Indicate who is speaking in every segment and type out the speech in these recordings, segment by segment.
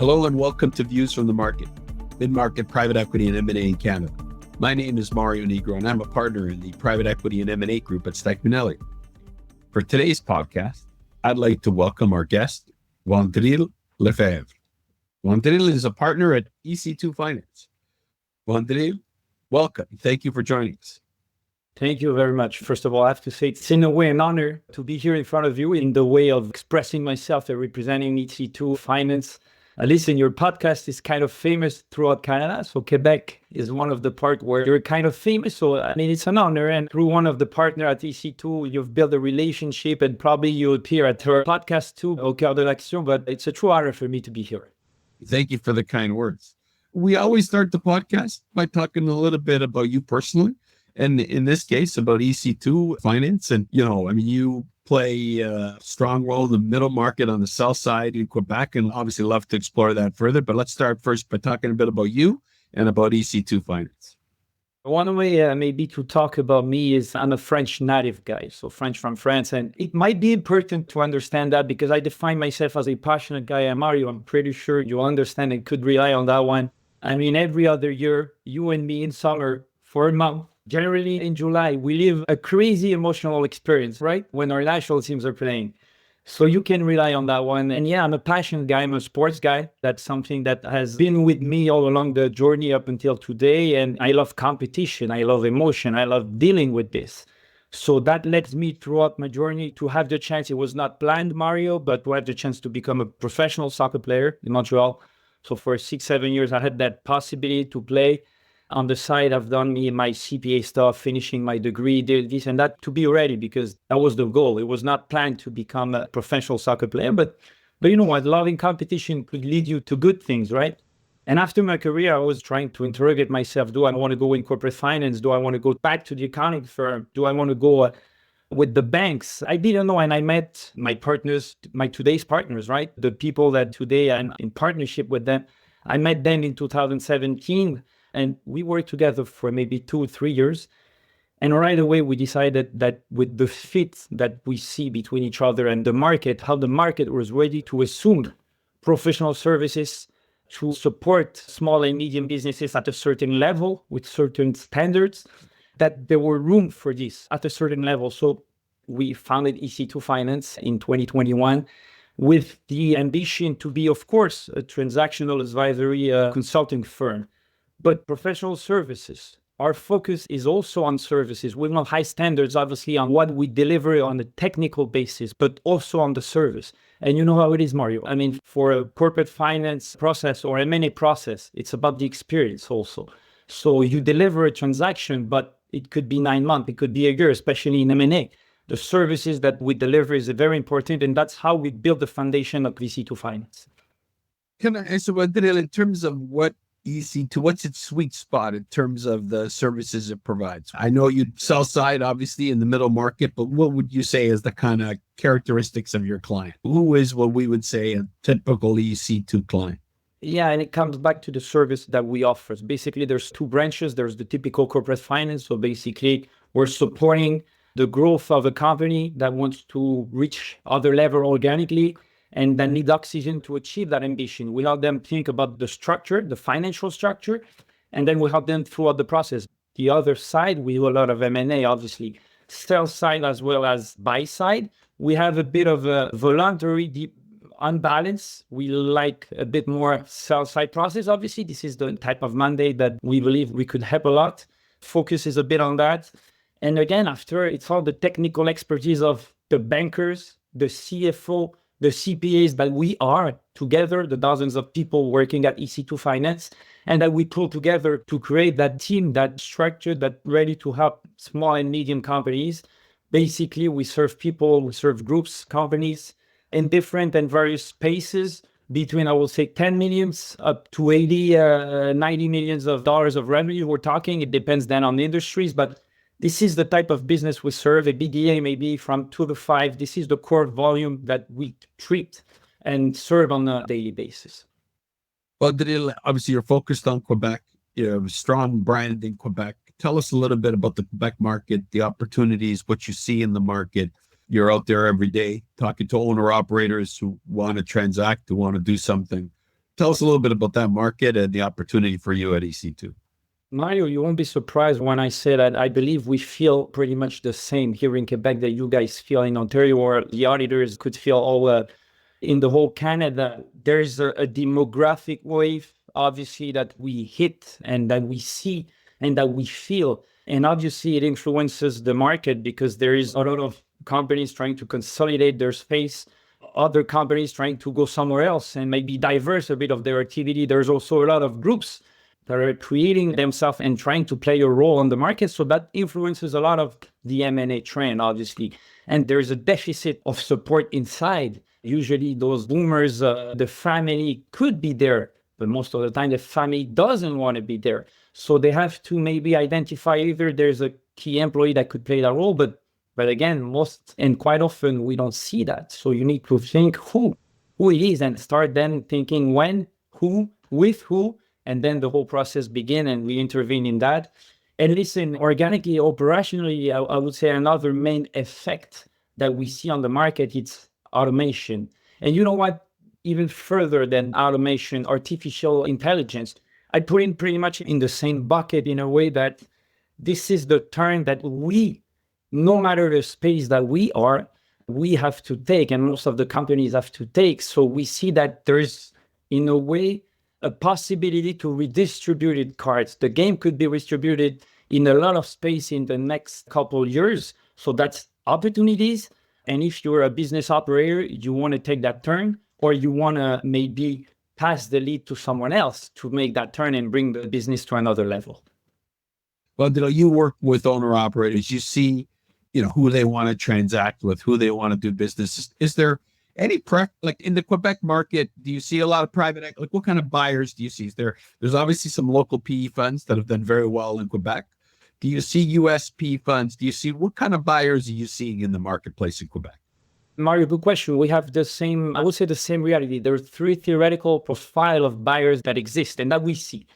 Speaker 1: Hello and welcome to Views from the Market, Midmarket Private Equity and M&A in Canada. My name is Mario Nigro and I'm a partner in the Private Equity and M&A group at Stikeman Elliott. For today's podcast, I'd like to welcome our guest, Wandrille Lefèvre. Wandrille is a partner at EC2 Finance. Wandrille, welcome. Thank you for joining us.
Speaker 2: Thank you very much. First of all, I have to say it's in a way an honor to be here in front of you in the way of expressing myself and representing EC2 Finance. Listen, your podcast is kind of famous throughout Canada. So Quebec is one of the parts where you're kind of famous. So, it's an honor. And through one of the partners at EC2, you've built a relationship and probably you'll appear at her podcast too, Au Cœur de l'Action. But it's a true honor for me to be here.
Speaker 1: Thank you for the kind words. We always start the podcast by talking a little bit about you personally. And in this case, about EC2 Finance. And, you play a strong role in the middle market on the south side in Quebec, and obviously love to explore that further. But let's start first by talking a bit about you and about EC2 Finance.
Speaker 2: One way maybe to talk about me is I'm a French native guy, so French from France. And it might be important to understand that because I define myself as a passionate guy. And Mario, I'm pretty sure you understand and could rely on that one. Every other year, you and me in summer for a month, generally in July, we live a crazy emotional experience, right? When our national teams are playing. So you can rely on that one. And yeah, I'm a passionate guy. I'm a sports guy. That's something that has been with me all along the journey up until today. And I love competition. I love emotion. I love dealing with this. So that led me throughout my journey to have the chance. It was not planned, Mario, but to have the chance to become a professional soccer player in Montreal. So for 6-7 years, I had that possibility to play. On the side, I've done my CPA stuff, finishing my degree, did this and that to be ready because that was the goal. It was not planned to become a professional soccer player, but you know what? Loving competition could lead you to good things, right? And after my career, I was trying to interrogate myself. Do I want to go in corporate finance? Do I want to go back to the accounting firm? Do I want to go with the banks? I didn't know. And I met my partners, my today's partners, right? The people that today I'm in partnership with them. I met them in 2017. And we worked together for maybe 2 or 3 years. And right away, we decided that with the fit that we see between each other and the market, how the market was ready to assume professional services to support small and medium businesses at a certain level with certain standards, that there were room for this at a certain level. So we founded EC2 Finance in 2021 with the ambition to be, of course, a transactional advisory consulting firm. But professional services, our focus is also on services. We want high standards, obviously, on what we deliver on a technical basis, but also on the service. And you know how it is, Mario. For a corporate finance process or M&A process, it's about the experience also. So you deliver a transaction, but it could be 9 months, it could be a year, especially in M&A. The services that we deliver is very important, and that's how we build the foundation of EC2 Finance.
Speaker 1: Can I ask you, in terms of what EC2, what's its sweet spot in terms of the services it provides? I know you sell side, obviously, in the middle market, but what would you say is the kind of characteristics of your client? Who is what we would say a typical EC2 client?
Speaker 2: Yeah, and it comes back to the service that we offer. Basically, there's 2 branches. There's the typical corporate finance. So basically, we're supporting the growth of a company that wants to reach other level organically and then need oxygen to achieve that ambition. We help them think about the structure, the financial structure, and then we help them throughout the process. The other side, we do a lot of M&A, obviously. Sell side as well as buy side. We have a bit of a voluntary deep unbalance. We like a bit more sell side process. Obviously, this is the type of mandate that we believe we could help a lot. Focus is a bit on that. And again, after, it's all the technical expertise of the bankers, the CFO, the CPAs that we are together, the dozens of people working at EC2 Finance, and that we pull together to create that team, that structure, that ready to help small and medium companies. Basically, we serve people, we serve groups, companies in different and various spaces between, I will say, 10 millions up to 80, 90 millions of dollars of revenue. We're talking, it depends then on the industries, but this is the type of business we serve. A BDA maybe from 2 to 5. This is the core volume that we treat and serve on a daily basis.
Speaker 1: Well, obviously you're focused on Quebec. You have a strong brand in Quebec. Tell us a little bit about the Quebec market, the opportunities, what you see in the market. You're out there every day talking to owner operators who want to transact, who want to do something. Tell us a little bit about that market and the opportunity for you at EC2.
Speaker 2: Mario, you won't be surprised when I say that I believe we feel pretty much the same here in Quebec that you guys feel in Ontario, or the auditors could feel all in the whole Canada. There's a demographic wave, obviously, that we hit and that we see and that we feel. And obviously, it influences the market because there is a lot of companies trying to consolidate their space, other companies trying to go somewhere else and maybe diverse a bit of their activity. There's also a lot of groups that are creating themselves and trying to play a role on the market. So that influences a lot of the M&A trend, obviously. And there's a deficit of support inside. Usually those boomers, the family could be there, but most of the time the family doesn't want to be there. So they have to maybe identify either there's a key employee that could play that role, but again, most and quite often we don't see that. So you need to think who it is and start then thinking when, who, with who, and then the whole process begin and we intervene in that. And listen, organically, operationally, I would say another main effect that we see on the market, it's automation. And you know what? Even further than automation, artificial intelligence, I put in pretty much in the same bucket in a way that this is the turn that we, no matter the space that we are, we have to take, and most of the companies have to take. So we see that there's, in a way, a possibility to redistribute cards. The game could be distributed in a lot of space in the next couple of years. So that's opportunities. And if you're a business operator, you want to take that turn, or you want to maybe pass the lead to someone else to make that turn and bring the business to another level.
Speaker 1: Well, you work with owner operators. You see, who they want to transact with, who they want to do business. Is there any like in the Quebec market, do you see a lot of private, like what kind of buyers do you see? There's obviously some local PE funds that have done very well in Quebec. Do you see US PE funds? Do you see, what kind of buyers are you seeing in the marketplace in Quebec?
Speaker 2: Mario, good question. We have the same, I would say the same reality. There are three theoretical profile of buyers that exist and that we see.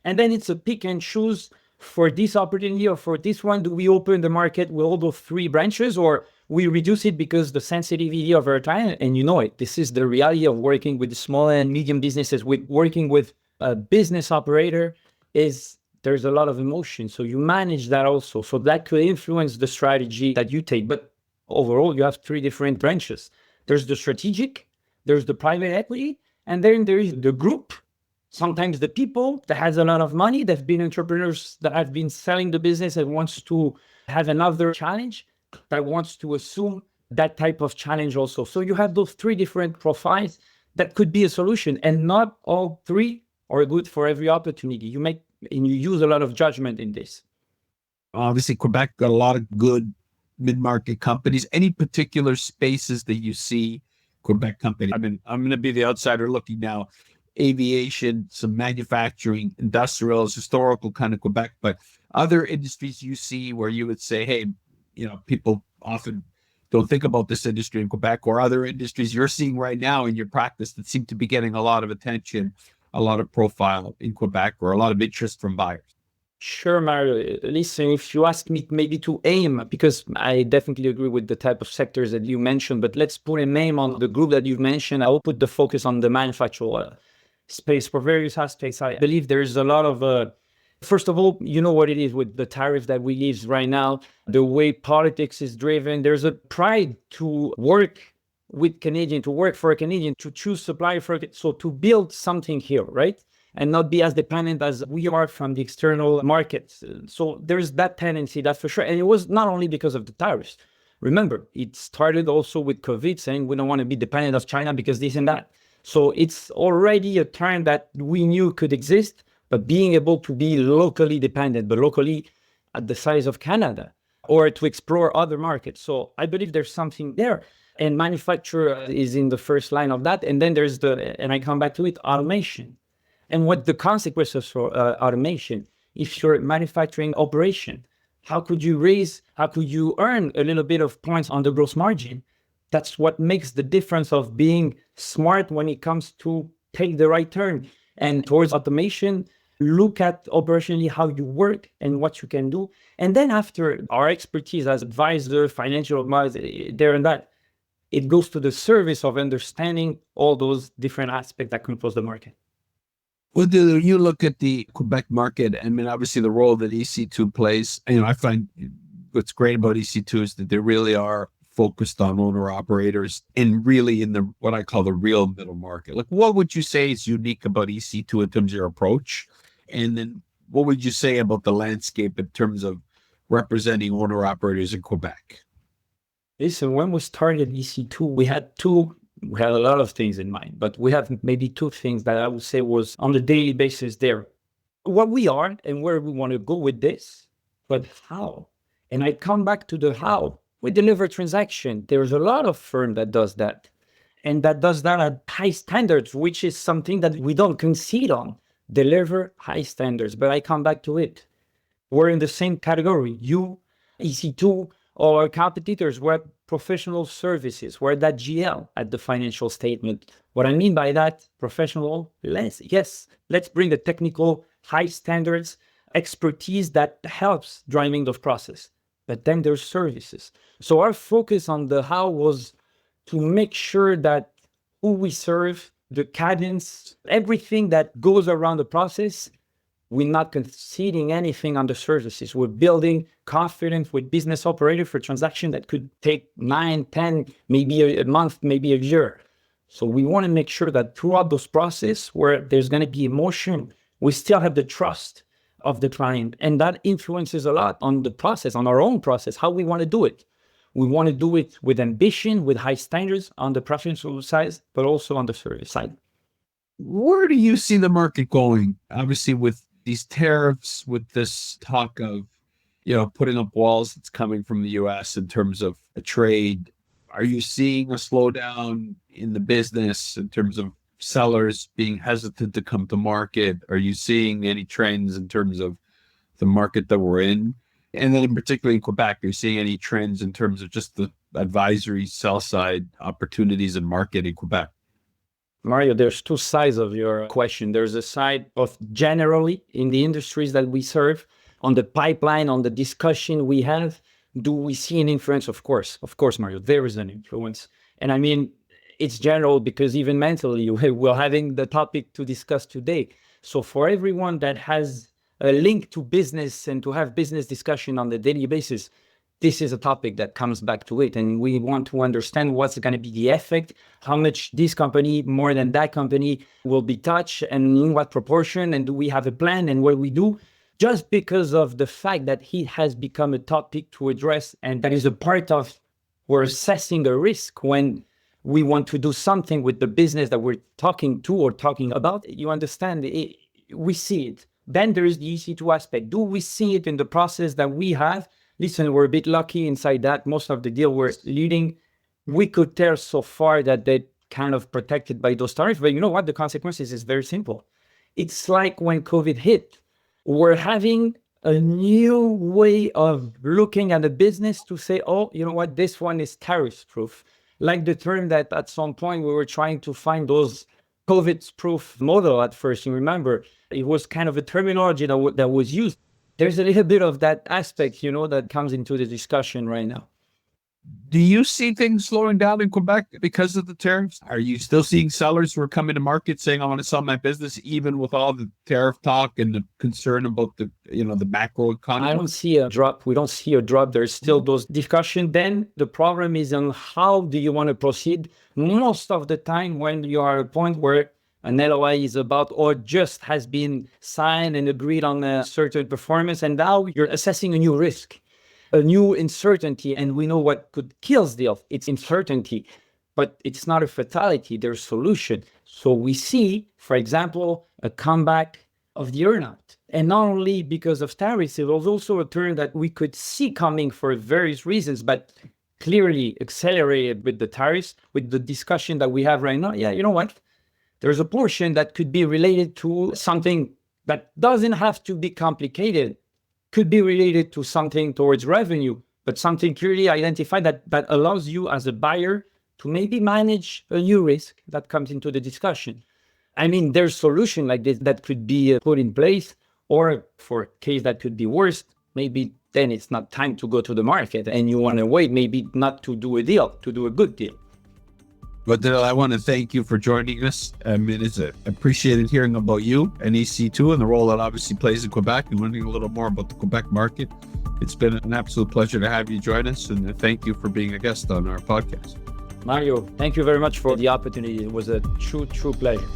Speaker 2: And then it's a pick and choose for this opportunity or for this one. Do we open the market with all those three branches, or we reduce it because the sensitivity of our time? And you know it, this is the reality of working with small and medium businesses. With working with a business operator is there's a lot of emotion. So you manage that also. So that could influence the strategy that you take. But overall, you have three different branches. There's the strategic, there's the private equity, and then there is the group. Sometimes the people that has a lot of money, that have been entrepreneurs that have been selling the business and wants to have another challenge, that wants to assume that type of challenge also. So you have those three different profiles that could be a solution, and not all three are good for every opportunity. You use a lot of judgment in this.
Speaker 1: Obviously, Quebec got a lot of good mid-market companies. Any particular spaces that you see Quebec companies? I mean, I'm going to be the outsider looking now. Aviation, some manufacturing, industrials, historical kind of Quebec, but other industries you see where you would say, hey, people often don't think about this industry in Quebec, or other industries you're seeing right now in your practice that seem to be getting a lot of attention, a lot of profile in Quebec, or a lot of interest from buyers?
Speaker 2: Sure, Mario. Listen, if you ask me maybe to aim, because I definitely agree with the type of sectors that you mentioned, but let's put a name on the group that you've mentioned. I will put the focus on the manufacturer space for various aspects. I believe there's a lot of, first of all, you know what it is with the tariff that we live right now, the way politics is driven. There's a pride to work with Canadian, to work for a Canadian, to choose supplier for it. So to build something here, right? And not be as dependent as we are from the external markets. So there's that tendency, that's for sure. And it was not only because of the tariffs. Remember, it started also with COVID, saying we don't want to be dependent of China because this and that. So it's already a trend that we knew could exist, but being able to be locally dependent, but locally at the size of Canada, or to explore other markets. So I believe there's something there. And manufacture is in the first line of that. And then there's and I come back to it, automation. And what the consequences for automation, if you're manufacturing operation, how could you earn a little bit of points on the gross margin? That's what makes the difference of being smart when it comes to take the right turn. And towards automation, look at operationally how you work and what you can do. And then after our expertise as advisor, financial advisor, there and that, it goes to the service of understanding all those different aspects that compose the market.
Speaker 1: Well, do you look at the Quebec market? I mean, obviously the role that EC2 plays, I find what's great about EC2 is that they really are focused on owner operators and really in the what I call the real middle market. Like, what would you say is unique about EC2 in terms of your approach? And then what would you say about the landscape in terms of representing owner operators in Quebec?
Speaker 2: Listen, when we started EC2, we had a lot of things in mind, but we have maybe two things that I would say was on the daily basis there. What we are and where we want to go with this, but how? And I come back to the how. We deliver transaction. There's a lot of firm that does that. And that does that at high standards, which is something that we don't concede on. Deliver high standards. But I come back to it. We're in the same category. You, EC2, or our competitors, we're professional services. We're that GL at the financial statement. What I mean by that, professional, yes, let's bring the technical, high standards, expertise that helps driving the process. But then there's services. So our focus on the how was to make sure that who we serve, the cadence, everything that goes around the process, we're not conceding anything on the services. We're building confidence with business operators for transaction that could take 9, 10, maybe a month, maybe a year. So we want to make sure that throughout those process where there's going to be emotion, we still have the trust of the client. And that influences a lot on the process, on our own process, how we want to do it. We want to do it with ambition, with high standards on the professional side, but also on the service side.
Speaker 1: Where do you see the market going? Obviously, with these tariffs, with this talk of, putting up walls that's coming from the US in terms of a trade, are you seeing a slowdown in the business in terms of sellers being hesitant to come to market? Are you seeing any trends in terms of the market that we're in? And then in particular in Quebec, are you seeing any trends in terms of just the advisory sell side opportunities in market in Quebec?
Speaker 2: Mario, there's two sides of your question. There's a side of generally in the industries that we serve, on the pipeline, on the discussion we have. Do we see an influence? Of course, Mario, there is an influence. And I mean, it's general because even mentally, we're having the topic to discuss today. So for everyone that has a link to business and to have business discussion on the daily basis, this is a topic that comes back to it. And we want to understand what's going to be the effect, how much this company, more than that company, will be touched and in what proportion, and do we have a plan and what we do, just because of the fact that it has become a topic to address. And that is a part of we're assessing a risk when we want to do something with the business that we're talking to or talking about. You understand, we see it. Then there is the EC2 aspect. Do we see it in the process that we have? Listen, we're a bit lucky inside that. Most of the deal we're leading, we could tell so far that they're kind of protected by those tariffs. But you know what? The consequences is very simple. It's like when COVID hit. We're having a new way of looking at the business to say, oh, you know what? This one is tariff-proof. Like the term that at some point we were trying to find those COVID-proof model at first. You remember, it was kind of a terminology that was used. There's a little bit of that aspect, that comes into the discussion right now.
Speaker 1: Do you see things slowing down in Quebec because of the tariffs? Are you still seeing sellers who are coming to market saying, I want to sell my business, even with all the tariff talk and the concern about the macro economy?
Speaker 2: I don't see a drop. We don't see a drop. There's still those discussions. Then the problem is on how do you want to proceed? Most of the time when you are at a point where an LOI is about or just has been signed and agreed on a certain performance, and now you're assessing a new risk, a new uncertainty, and we know what could kill deal. It's uncertainty, but it's not a fatality. There's solution. So we see, for example, a comeback of the earnout. And not only because of tariffs, it was also a turn that we could see coming for various reasons, but clearly accelerated with the tariffs, with the discussion that we have right now. Yeah, you know what? There's a portion that could be related to something that doesn't have to be complicated, could be related to something towards revenue, but something clearly identified that allows you as a buyer to maybe manage a new risk that comes into the discussion. I mean, there's solution like this that could be put in place, or for a case that could be worse, maybe then it's not time to go to the market and you want to wait, maybe not to do a deal, to do a good deal.
Speaker 1: Wandrille, I want to thank you for joining us. It is appreciated hearing about you and EC2 and the role that obviously plays in Quebec and learning a little more about the Quebec market. It's been an absolute pleasure to have you join us, and thank you for being a guest on our podcast.
Speaker 2: Mario, thank you very much for the opportunity. It was a true pleasure.